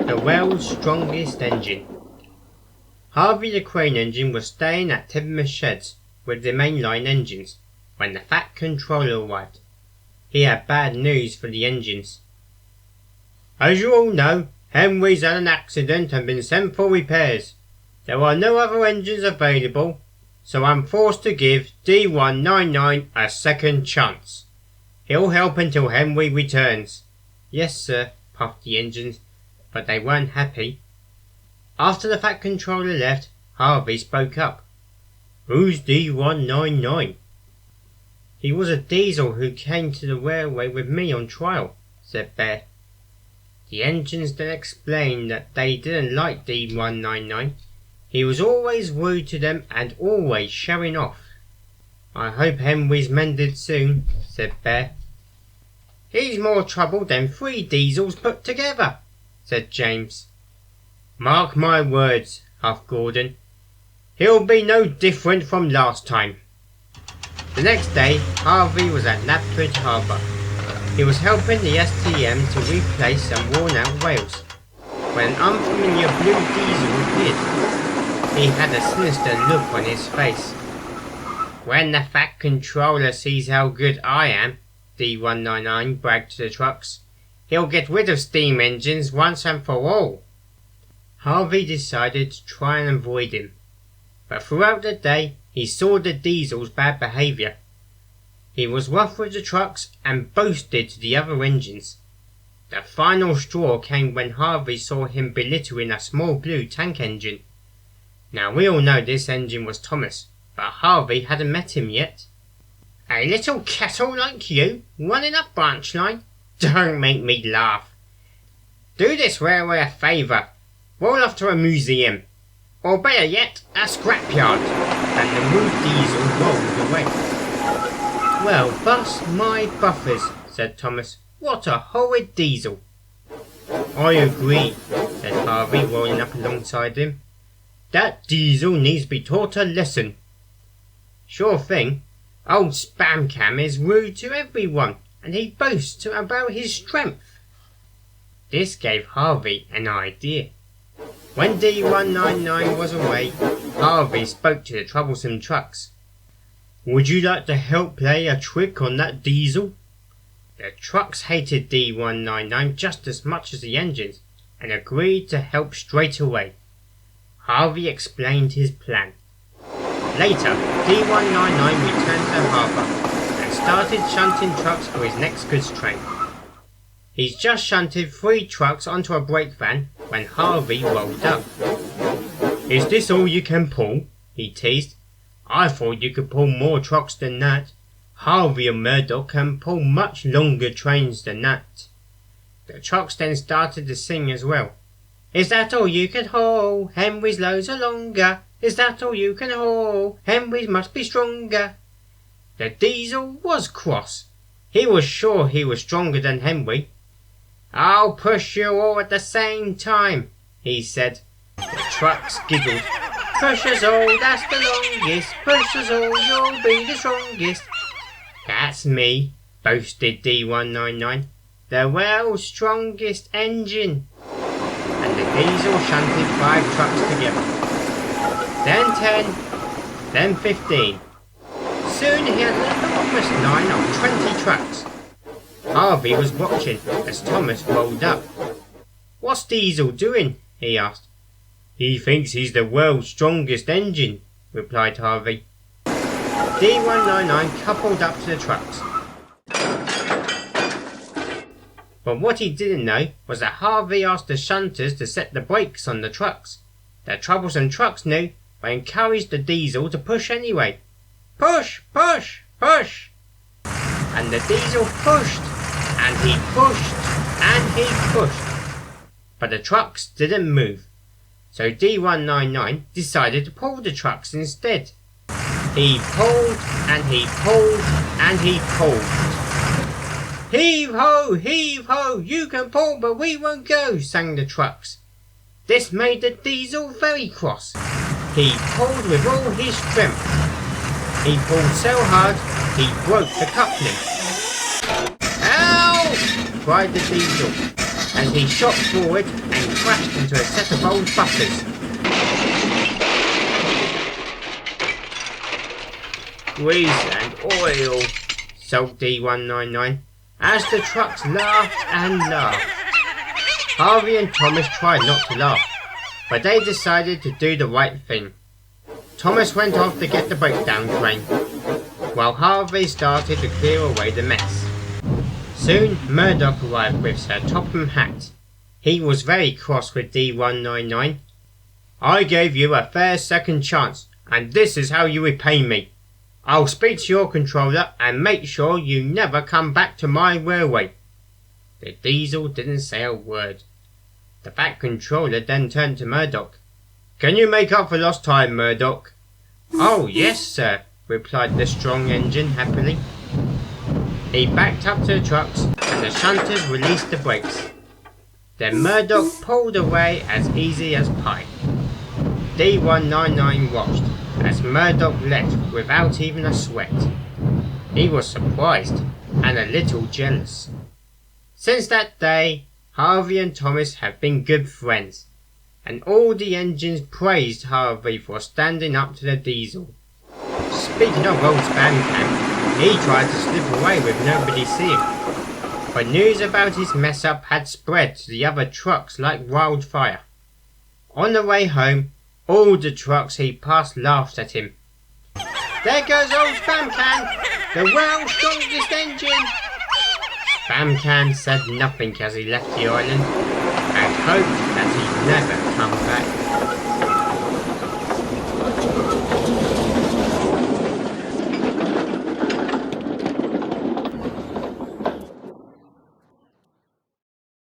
The world's strongest engine. Harvey the crane engine was staying at Timber's sheds with the mainline engines when the Fat Controller arrived. He had bad news for the engines. As you all know, Henry's had an accident and been sent for repairs. There are no other engines available, so I'm forced to give D199 a second chance. He'll help until Henry returns. Yes, sir, puffed the engines, but they weren't happy. After the Fat Controller left, Harvey spoke up. Who's D199? He was a diesel who came to the railway with me on trial, said Bear. The engines then explained that they didn't like D199. He was always rude to them and always showing off. I hope Henry's mended soon, said Bear. He's more trouble than 3 diesels put together, said James. Mark my words, huffed Gordon. He'll be no different from last time. The next day, Harvey was at Napbridge Harbour. He was helping the STM to replace some worn-out rails, when an unfamiliar blue diesel appeared. He had a sinister look on his face. When the Fat Controller sees how good I am, D199 bragged to the trucks, he'll get rid of steam engines once and for all. Harvey decided to try and avoid him, but throughout the day he saw the diesel's bad behaviour. He was rough with the trucks and boasted to the other engines. The final straw came when Harvey saw him belittling a small blue tank engine. Now we all know this engine was Thomas, but Harvey hadn't met him yet. A little kettle like you, running a branch line? Don't make me laugh. Do this railway a favour. Roll off to a museum, or better yet, a scrapyard. And the rude diesel rolled away. Well, bust my buffers, said Thomas. What a horrid diesel. I agree, said Harvey, rolling up alongside him. That diesel needs to be taught a lesson. Sure thing. Old Spamcam is rude to everyone, and he boasts about his strength. This gave Harvey an idea. When D199 was away, Harvey spoke to the troublesome trucks. Would you like to help play a trick on that diesel? The trucks hated D199 just as much as the engines, and agreed to help straight away. Harvey explained his plan. Later, D199 returned to the harbour and started shunting trucks for his next goods train. He's just shunted 3 trucks onto a brake van when Harvey rolled up. Is this all you can pull? He teased. I thought you could pull more trucks than that. Harvey and Murdoch can pull much longer trains than that. The trucks then started to sing as well. Is that all you can haul? Henry's loads are longer. Is that all you can haul? Henry's must be stronger. The diesel was cross. He was sure he was stronger than Henry. I'll push you all at the same time, he said. The trucks giggled. Push us all, that's the longest. Push us all, you'll be the strongest. That's me, boasted D199. The world's strongest engine. And the diesel shunted 5 trucks together. Then 10, then 15. Soon he had an enormous line of 20 trucks. Harvey was watching as Thomas rolled up. What's Diesel doing? He asked. He thinks he's the world's strongest engine, replied Harvey. D199 coupled up to the trucks. But what he didn't know was that Harvey asked the shunters to set the brakes on the trucks. The troublesome trucks knew, but encouraged the diesel to push anyway. Push, push, push! And the diesel pushed, and he pushed, and he pushed. But the trucks didn't move. So D199 decided to pull the trucks instead. He pulled, and he pulled, and he pulled. Heave ho, you can pull but we won't go, sang the trucks. This made the diesel very cross. He pulled with all his strength. He pulled so hard, he broke the coupling. Ow! Cried the diesel. as he shot forward and crashed into a set of old buffers. Grease and oil, sulked D199, as the trucks laughed and laughed. Harvey and Thomas tried not to laugh, but they decided to do the right thing. Thomas went off to get the breakdown crane, while Harvey started to clear away the mess. Soon Murdoch arrived with Sir Topham Hatt. He was very cross with D199. "I gave you a fair second chance, and this is how you repay me. I'll speak to your controller and make sure you never come back to my railway." The Diesel didn't say a word. The Fat Controller then turned to Murdoch. "Can you make up for lost time, Murdoch?" "Oh yes, sir," replied the strong engine happily. He backed up to the trucks and the shunters released the brakes. Then Murdoch pulled away as easy as pie. D199 watched as Murdoch left without even a sweat. He was surprised and a little jealous. Since that day, Harvey and Thomas have been good friends, and all the engines praised Harvey for standing up to the Diesel. Speaking of old Spamcam, he tried to slip away with nobody seeing, but news about his mess up had spread to the other trucks like wildfire. On the way home, all the trucks he passed laughed at him. "There goes old Spamcam, the world's strongest engine!" Spamcam said nothing as he left the island and hoped that he'd never come back.